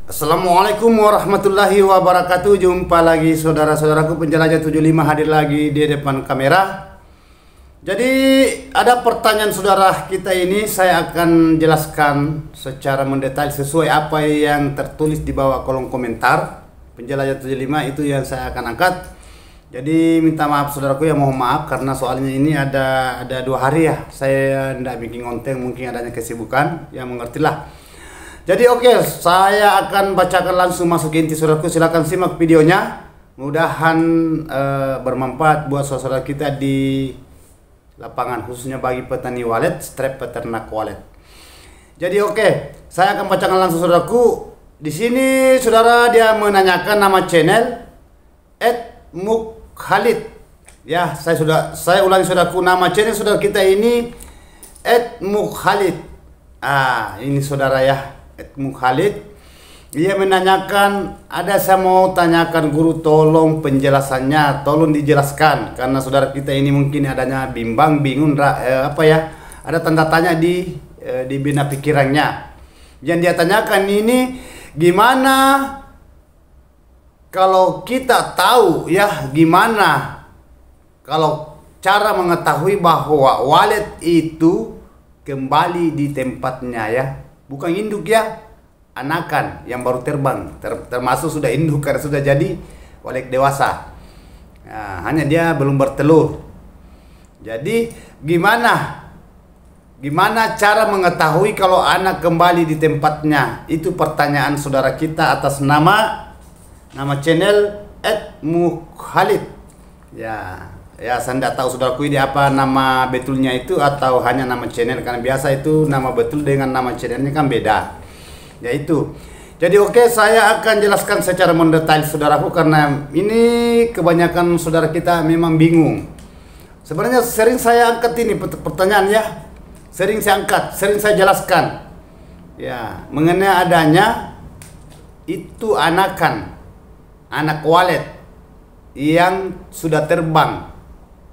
Assalamualaikum warahmatullahi wabarakatuh. Jumpa lagi saudara-saudaraku penjelajah 75 hadir lagi di depan kamera. Jadi ada pertanyaan saudara kita ini, saya akan jelaskan secara mendetail sesuai apa yang tertulis di bawah kolom komentar. Penjelajah 75 itu yang saya akan angkat. Jadi minta maaf saudaraku, ya mohon maaf karena soalnya ini ada 2 hari ya saya tidak bikin konten, mungkin adanya kesibukan, ya mengertilah. Jadi oke, saya akan bacakan langsung masuk ke inti saudaraku. Silakan simak videonya. Mudahan bermanfaat buat saudara kita di lapangan, khususnya bagi petani walet, strep peternak walet. Jadi oke, saya akan bacakan langsung saudaraku. Di sini saudara dia menanyakan nama channel @mukhalid. Ya, saya ulangi saudaraku, nama channel saudara kita ini @mukhalid. Ini saudara ya. Mukhalid, dia menanyakan, saya mau tanyakan guru, tolong penjelasannya, tolong dijelaskan karena saudara kita ini mungkin adanya bimbang, bingung, ada tanda tanya di bina pikirannya. Yang dia tanyakan ini, gimana kalau kita tahu ya, gimana kalau cara mengetahui bahwa walet itu kembali di tempatnya ya. Bukan induk ya, anakan yang baru terbang, termasuk sudah induk karena sudah jadi walet dewasa. Nah, hanya dia belum bertelur. Jadi gimana cara mengetahui kalau anak kembali di tempatnya? Itu pertanyaan saudara kita atas nama channel @mukhalid. Ya, saya tidak tahu saudaraku ini apa nama betulnya itu atau hanya nama channel, karena biasa itu nama betul dengan nama channelnya kan beda. Ya itu. Jadi oke, saya akan jelaskan secara mendetail saudaraku karena ini kebanyakan saudara kita memang bingung. Sebenarnya sering saya angkat ini pertanyaan ya. Sering saya angkat, sering saya jelaskan. Ya, mengenai adanya itu anak walet yang sudah terbang.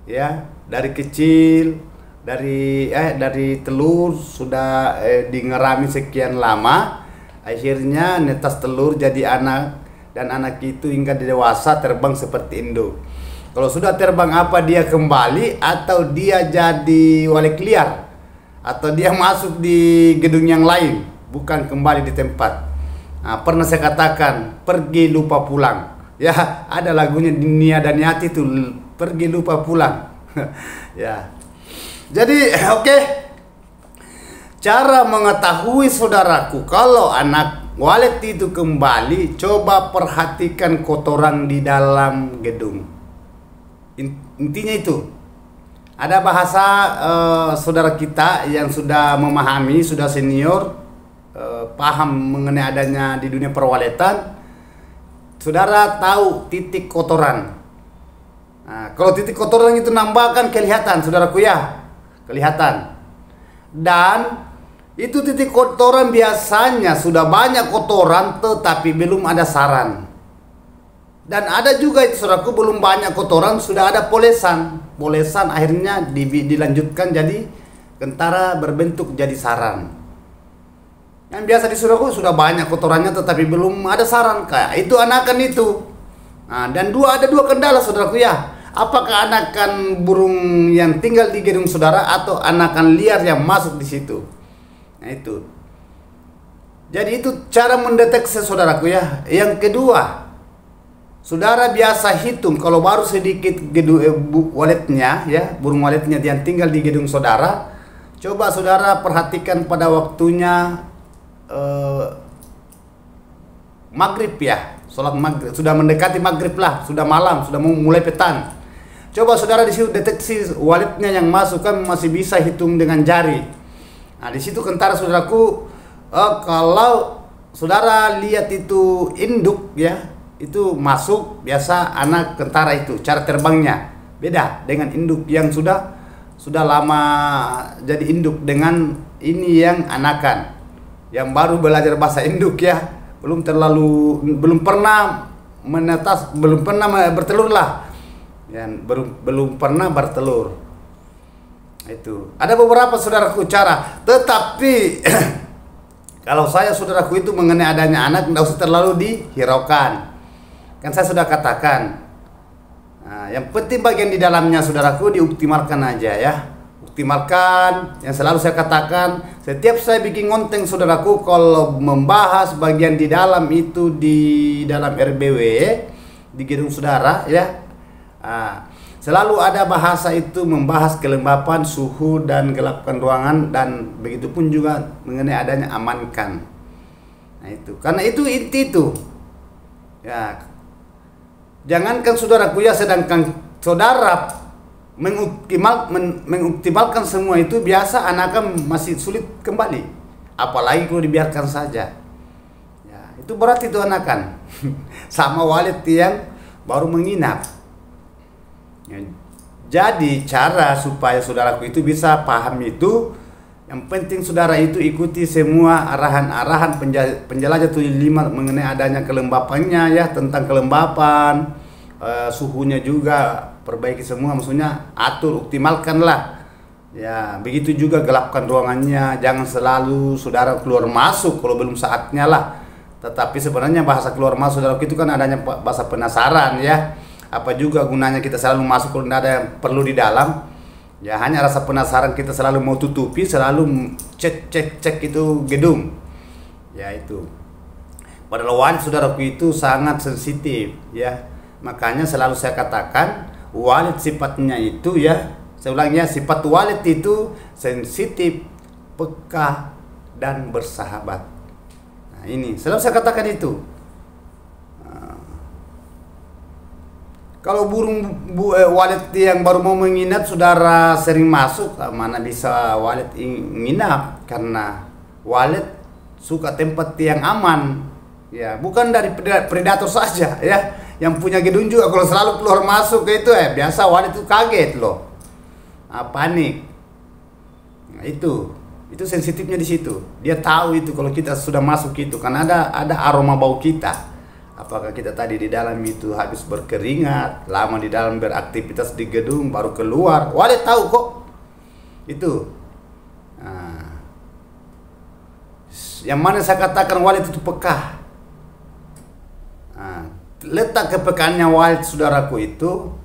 Ya, dari kecil, dari telur sudah dingerami sekian lama, akhirnya netas telur jadi anak, dan anak itu hingga dewasa terbang seperti induk. Kalau sudah terbang, apa dia kembali atau dia jadi walet liar atau dia masuk di gedung yang lain, bukan kembali di tempat. Pernah saya katakan, pergi lupa pulang. Ya, ada lagunya di Nia dan Yati itu, pergi lupa pulang. Ya. Jadi oke. Cara mengetahui saudaraku kalau anak walet itu kembali, coba perhatikan kotoran di dalam gedung. Intinya itu. Ada bahasa saudara kita yang sudah memahami, sudah senior, paham mengenai adanya di dunia perwaletan. Saudara tahu titik kotoran. Kalau titik kotoran itu nambah kan kelihatan saudaraku ya, kelihatan. Dan itu titik kotoran biasanya sudah banyak kotoran tetapi belum ada sarang. Dan ada juga itu saudaraku, belum banyak kotoran sudah ada polesan. Polesan akhirnya dilanjutkan jadi kentara berbentuk jadi sarang. Yang biasa di saudaraku sudah banyak kotorannya tetapi belum ada sarang, kayak itu anakan itu. Dan ada dua kendala saudaraku ya. Apakah anakan burung yang tinggal di gedung saudara atau anakan liar yang masuk di situ? Nah itu. Jadi itu cara mendeteksi saudaraku ya. Yang kedua, saudara biasa hitung kalau baru sedikit waletnya ya, burung waletnya yang tinggal di gedung saudara. Coba saudara perhatikan pada waktunya maghrib ya, sholat maghrib, sudah mendekati maghrib lah, sudah malam, sudah mau mulai petang. Coba saudara di situ deteksi waletnya yang masuk, kan masih bisa hitung dengan jari. Di situ kentara saudaraku, kalau saudara lihat itu induk ya, itu masuk biasa anak kentara itu cara terbangnya beda dengan induk yang sudah lama jadi induk dengan ini yang anakan, yang baru belajar bahasa induk ya, belum pernah menetas, belum pernah bertelur lah, yang belum pernah bertelur. Itu ada beberapa saudaraku cara, tetapi Kalau saya saudaraku itu mengenai adanya anak tidak usah terlalu dihiraukan. Kan saya sudah katakan. Nah, yang penting bagian di dalamnya saudaraku dioptimalkan aja ya. Optimalkan, yang selalu saya katakan, setiap saya bikin konten saudaraku kalau membahas bagian di dalam itu di dalam RBW di gedung saudara ya. Selalu ada bahasa itu membahas kelembapan, suhu dan gelapkan ruangan, dan begitu pun juga mengenai adanya amankan. Nah itu, karena itu inti itu. Ya, jangankan saudaraku ya, sedangkan saudara mengoptimalkan semua itu biasa anaknya masih sulit kembali. Apalagi kalau dibiarkan saja. Ya, itu berat itu anakan. Sama walid yang baru menginap. Ya, jadi cara supaya saudaraku itu bisa paham itu, yang penting saudara itu ikuti semua arahan-arahan penjelajah 75 mengenai adanya kelembapannya ya, tentang kelembapan, suhunya juga perbaiki semua, maksudnya atur, optimalkan lah. Ya, begitu juga gelapkan ruangannya, jangan selalu saudara keluar masuk kalau belum saatnya lah. Tetapi sebenarnya bahasa keluar masuk saudaraku itu kan adanya bahasa penasaran ya. Apa juga gunanya kita selalu masuk kalau tidak ada yang perlu di dalam? Ya hanya rasa penasaran kita selalu mau tutupi, selalu cek itu gedung. Ya itu. Padahal walid saudaraku itu sangat sensitif ya. Makanya selalu saya katakan walid sifatnya itu ya, saya ulangnya, sifat walid itu sensitif, peka dan bersahabat. Nah ini selalu saya katakan itu. Kalau walid yang baru mau menginap saudara sering masuk, mana bisa walid menginap, karena walid suka tempat yang aman. Ya, bukan dari predator saja ya. Yang punya gedung juga kalau selalu keluar masuk itu biasa walid itu kaget loh. Panik. Nah, itu sensitifnya di situ. Dia tahu itu kalau kita sudah masuk itu, karena ada aroma bau kita. Apakah kita tadi di dalam itu habis berkeringat, lama di dalam beraktivitas di gedung, baru keluar, walid tahu kok. Itu. Nah, yang mana saya katakan walid itu peka. Nah, letak kepekaannya walid saudaraku itu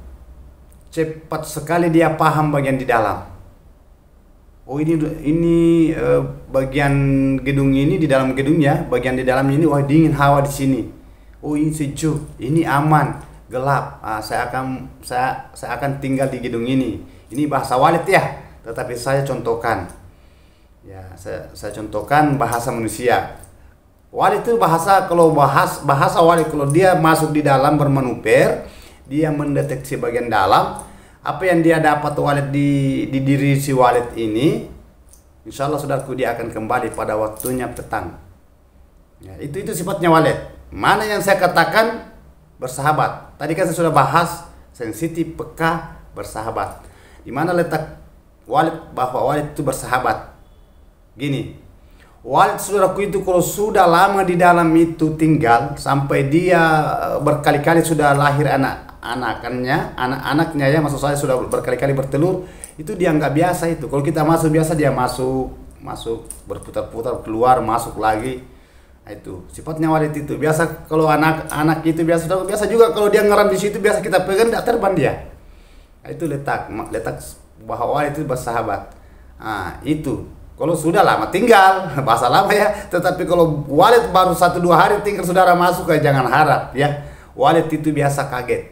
cepat sekali dia paham bagian di dalam. Oh ini bagian gedung ini, di dalam gedungnya, bagian di dalam ini, wah dingin hawa di sini. Oh ini sejuk, ini aman, gelap. Saya akan tinggal di gedung ini. Ini bahasa walid ya, tetapi saya contohkan. Ya, saya contohkan bahasa manusia. Walid itu bahasa walid kalau dia masuk di dalam bermanuver, dia mendeteksi bagian dalam, apa yang dia dapat walid di diri si walid ini, insya Allah saudaraku dia akan kembali pada waktunya petang. Ya, itu sifatnya walid. Mana yang saya katakan bersahabat. Tadi kan saya sudah bahas sensitif, peka, bersahabat. Di mana letak walid, bahwa walid itu bersahabat. Gini, walid saudaraku itu kalau sudah lama di dalam itu tinggal, sampai dia berkali-kali sudah lahir anak-anaknya ya, maksud saya sudah berkali-kali bertelur, itu dia nggak biasa itu. Kalau kita masuk biasa dia masuk berputar-putar, keluar, masuk lagi. Itu sifatnya walid itu. Biasa kalau anak itu biasa juga kalau dia ngeram di situ, biasa kita pegang tidak terbang dia. Itu letak bahwa walid itu bersahabat. Itu kalau sudah lama tinggal, bahasa lama ya. Tetapi kalau walid baru 1-2 hari tinggal saudara masuk, jangan harap ya. Walid itu biasa kaget,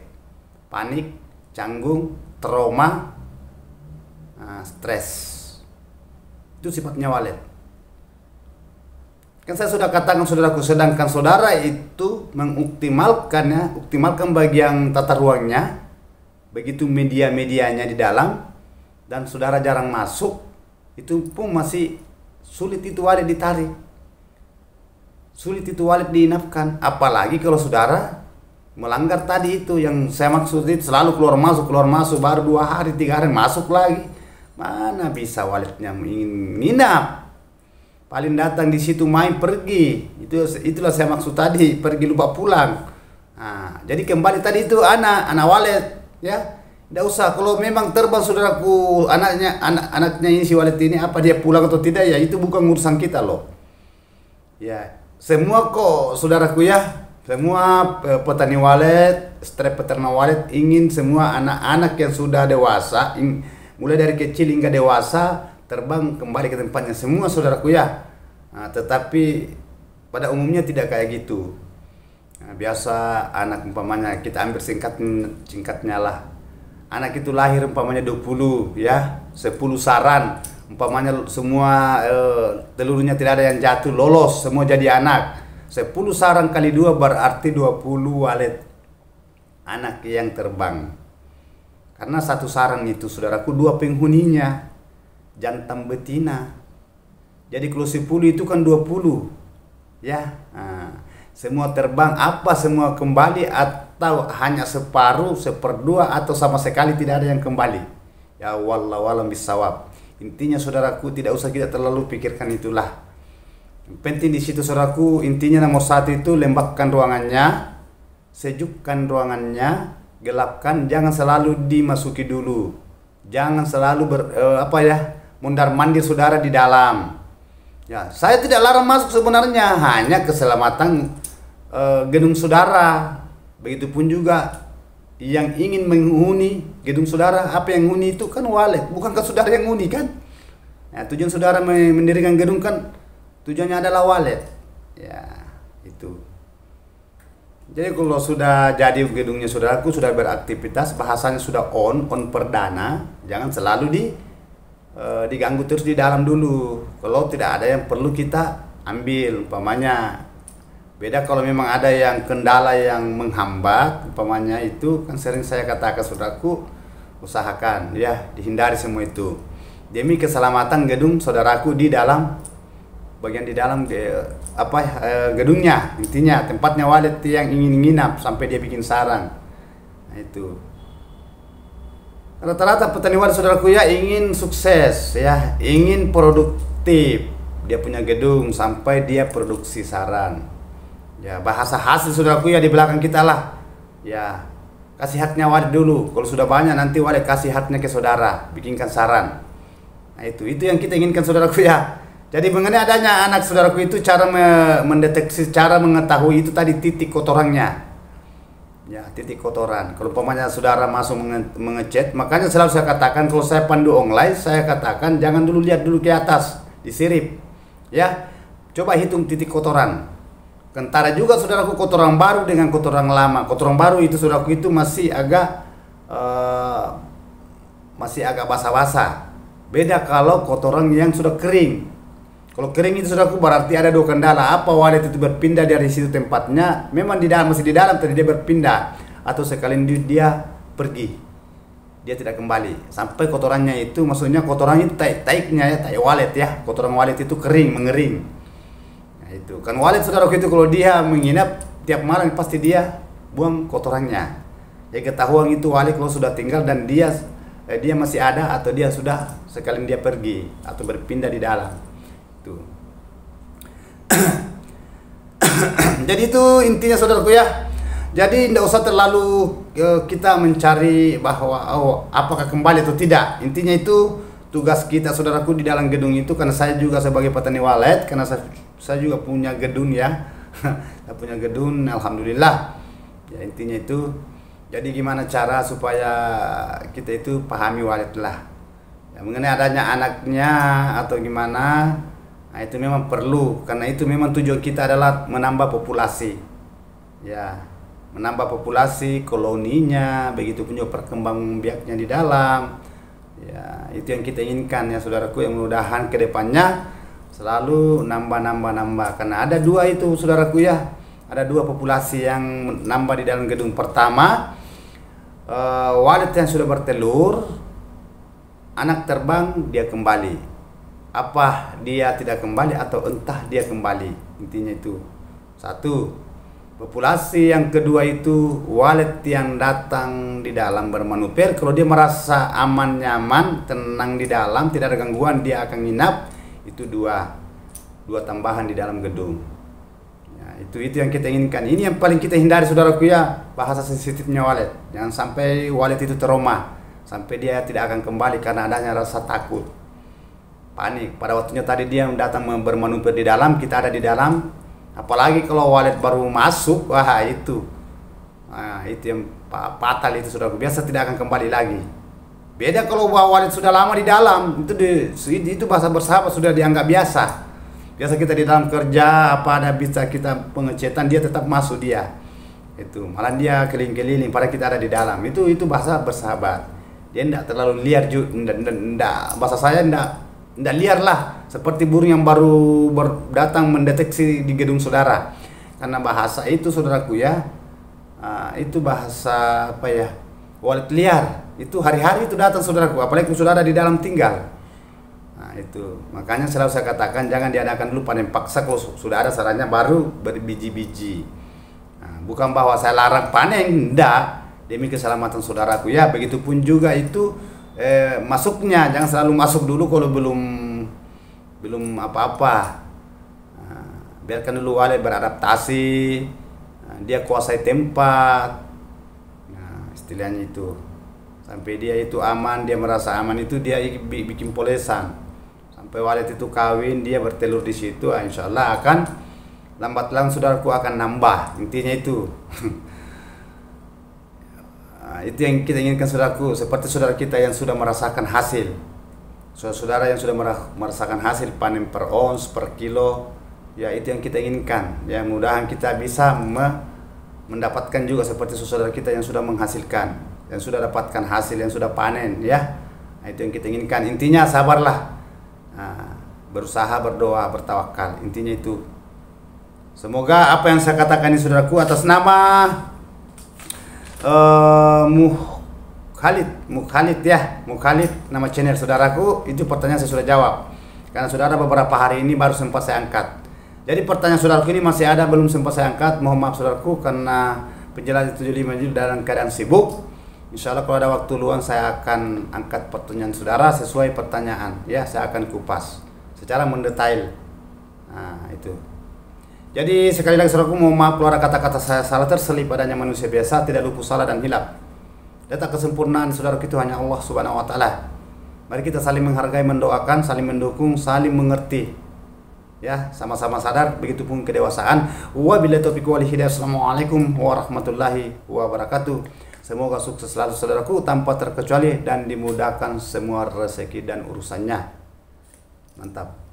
panik, canggung, trauma, stres. Itu sifatnya walid. Kan saya sudah katakan saudaraku, sedangkan saudara itu optimalkan bagian tata ruangnya, begitu media-medianya di dalam, dan saudara jarang masuk, itu pun masih sulit itu walid ditarik, sulit itu walid diinapkan. Apalagi kalau saudara melanggar tadi itu yang saya maksud, itu selalu keluar masuk, baru 2 hari 3 hari masuk lagi, mana bisa walidnya menginap. Paling datang di situ main pergi, itulah saya maksud tadi, pergi lupa pulang. Jadi kembali tadi itu anak walid ya, tidak usah. Kalau memang terbang saudaraku anaknya ini si walid ini, apa dia pulang atau tidak ya, itu bukan urusan kita loh. Ya, semua kok saudaraku ya, semua petani walet, strep peternak walet ingin semua anak-anak yang sudah dewasa, mulai dari kecil hingga dewasa terbang kembali ke tempatnya semua saudaraku ya. Nah, tetapi pada umumnya tidak kayak gitu. Nah, biasa anak umpamanya kita ambil singkatnya lah. Anak itu lahir umpamanya 20 ya, 10 saran. Umpamanya semua telurnya tidak ada yang jatuh, lolos semua jadi anak. 10 sarang kali 2 berarti 20 walet anak yang terbang. Karena satu sarang itu saudaraku 2 penghuninya jantan betina. Jadi kalau 10 itu kan 20 ya. Nah, semua terbang, apa semua kembali atau hanya separuh, seperdua atau sama sekali tidak ada yang kembali. Ya wallahu alam bisawab. Intinya saudaraku tidak usah kita terlalu pikirkan itulah. Yang penting di situ saudaraku, intinya nomor 1 itu lembabkan ruangannya, sejukkan ruangannya, gelapkan, jangan selalu dimasuki dulu. Jangan selalu mondar mandir saudara di dalam. Ya, saya tidak larang masuk sebenarnya, hanya keselamatan gedung saudara. Begitupun juga yang ingin menghuni gedung saudara, apa yang menghuni itu kan walet, bukankah saudara yang menghuni kan? Nah, tujuan saudara mendirikan gedung kan tujuannya adalah walet. Ya, itu. Jadi kalau sudah jadi gedungnya saudaraku sudah beraktivitas, bahasanya sudah on perdana, jangan selalu diganggu terus di dalam dulu. Kalau tidak ada yang perlu kita ambil, umpamanya. Beda kalau memang ada yang kendala yang menghambat, umpamanya itu kan sering saya katakan saudaraku, usahakan ya dihindari semua itu. Demi keselamatan gedung saudaraku di dalam bagian di dalam gedungnya, intinya tempatnya walet yang ingin nginap sampai dia bikin sarang. Nah, itu. Rata-rata petani walet saudaraku ya ingin sukses ya, ingin produktif. Dia punya gedung sampai dia produksi sarang. Ya, bahasa hasil saudaraku ya di belakang kita lah. Ya, kasih haknya walet dulu. Kalau sudah banyak nanti walet kasih haknya ke saudara, bikinkan saran. Nah, itu yang kita inginkan saudaraku ya. Jadi mengenai adanya anak saudaraku itu cara mendeteksi, cara mengetahui itu tadi titik kotorannya. Ya, titik kotoran. Kalau umpamanya saudara masuk mengecet, makanya selalu saya katakan kalau saya pandu online, saya katakan jangan dulu lihat dulu ke atas, disirip. Ya, coba hitung titik kotoran. Kentara juga saudaraku kotoran baru dengan kotoran lama. Kotoran baru itu saudaraku itu masih agak basah-basah. Beda kalau kotoran yang sudah kering. Kalau kering itu saudaraku berarti ada 2 kendala. Apa walet itu berpindah dari situ tempatnya, memang di dalam masih di dalam tadi dia berpindah, atau sekalian dia pergi. Dia tidak kembali. Sampai kotorannya itu maksudnya kotoran itu taiknya ya, tai walet ya. Kotoran walet itu kering, mengering. Itu kan walet saudaraku itu kalau dia menginap tiap malam pasti dia buang kotorannya. Jadi ketahuan itu walet kalau sudah tinggal dan dia masih ada atau dia sudah sekalian dia pergi atau berpindah di dalam. Itu. Jadi itu intinya saudaraku ya. Jadi tidak usah terlalu kita mencari bahwa apakah kembali atau tidak. Intinya itu tugas kita saudaraku di dalam gedung itu, karena saya juga sebagai petani walet, karena saya juga punya gedung ya. Saya punya gedung, alhamdulillah. Ya intinya itu. Jadi gimana cara supaya kita itu pahami walet lah. Ya, mengenai adanya anaknya atau gimana, nah itu memang perlu, karena itu memang tujuan kita adalah menambah populasi. Ya, menambah populasi koloninya, begitu pun juga perkembangan biaknya di dalam. Ya, itu yang kita inginkan ya saudaraku, yang mudah-mudahan ke depannya selalu nambah. Karena ada 2 itu saudaraku ya. Ada 2 populasi yang nambah di dalam gedung. Pertama, walet yang sudah bertelur, anak terbang dia kembali. Apa dia tidak kembali atau entah dia kembali. Intinya itu. 1. Populasi yang kedua itu walet yang datang di dalam bermanuver. Kalau dia merasa aman, nyaman, tenang di dalam, tidak ada gangguan, dia akan nginap. Itu 2 tambahan di dalam gedung. Ya, itu yang kita inginkan. Ini yang paling kita hindari saudaraku ya, bahasa sensitifnya walet. Jangan sampai walet itu trauma, sampai dia tidak akan kembali karena adanya rasa takut. panik. Pada waktunya tadi dia datang bermanuver di dalam, kita ada di dalam. Apalagi kalau wallet baru masuk, wah itu. Nah, itu yang fatal itu saudaraku. Biasa tidak akan kembali lagi. Beda kalau wallet sudah lama di dalam, itu bahasa bersahabat sudah dianggap biasa. Biasa kita di dalam kerja, apa ada bisa kita pengecetan, dia tetap masuk dia. Itu malah dia keliling-keliling pada kita ada di dalam. Itu bahasa bersahabat. Dia tidak terlalu liar juga, bahasa saya tidak liar lah, seperti burung yang baru datang mendeteksi di gedung saudara. Karena bahasa itu saudaraku ya, itu bahasa apa ya, wallet liar. Itu hari-hari itu datang saudaraku, apalagi saudara di dalam tinggal. Nah itu makanya selalu saya katakan jangan diadakan dulu panen paksa kalau sudah ada sarannya baru berbiji-biji. Nah, bukan bahwa saya larang panen, enggak. Demi keselamatan saudaraku ya, begitupun juga itu masuknya jangan selalu masuk dulu kalau belum apa-apa. Nah, biarkan dulu wallet beradaptasi, dia kuasai tempat. Nah, istilahnya itu sampai dia itu aman, dia merasa aman itu dia bikin polesan. Sampai wallet itu kawin, dia bertelur di situ, insya Allah akan lambat laun saudaraku akan nambah. Intinya itu. Itu yang kita inginkan saudaraku, seperti saudara kita yang sudah merasakan hasil, saudara yang sudah merasakan hasil panen per ons, per kilo, ya itu yang kita inginkan. Ya mudah-mudahan kita bisa mendapatkan juga seperti saudara kita yang sudah menghasilkan, yang sudah dapatkan hasil, yang sudah panen ya. Nah, itu yang kita inginkan. Intinya sabarlah, berusaha, berdoa, bertawakal. Intinya itu. Semoga apa yang saya katakan ini saudaraku atas nama Mukhalid ya, Mukhalid nama channel saudaraku. Itu pertanyaan saya sudah jawab. Karena saudara beberapa hari ini baru sempat saya angkat. Jadi pertanyaan saudaraku ini masih ada belum sempat saya angkat. Mohon maaf saudaraku karena penjelasan 75 juz dalam keadaan sibuk. Insya Allah kalau ada waktu luang saya akan angkat pertanyaan saudara sesuai pertanyaan ya, saya akan kupas secara mendetail. Nah, itu. Jadi sekali lagi saudaraku, mohon maaf kalau ada kata-kata saya salah terselip, adanya manusia biasa, tidak luput salah dan hilap. Data kesempurnaan saudaraku itu hanya Allah Subhanahu wa taala. Mari kita saling menghargai, mendoakan, saling mendukung, saling mengerti. Ya, sama-sama sadar, begitupun kedewasaan. Wabillahi taufiq wal hidayah. Assalamualaikum warahmatullahi wabarakatuh. Semoga sukses selalu saudaraku tanpa terkecuali dan dimudahkan semua rezeki dan urusannya. Mantap.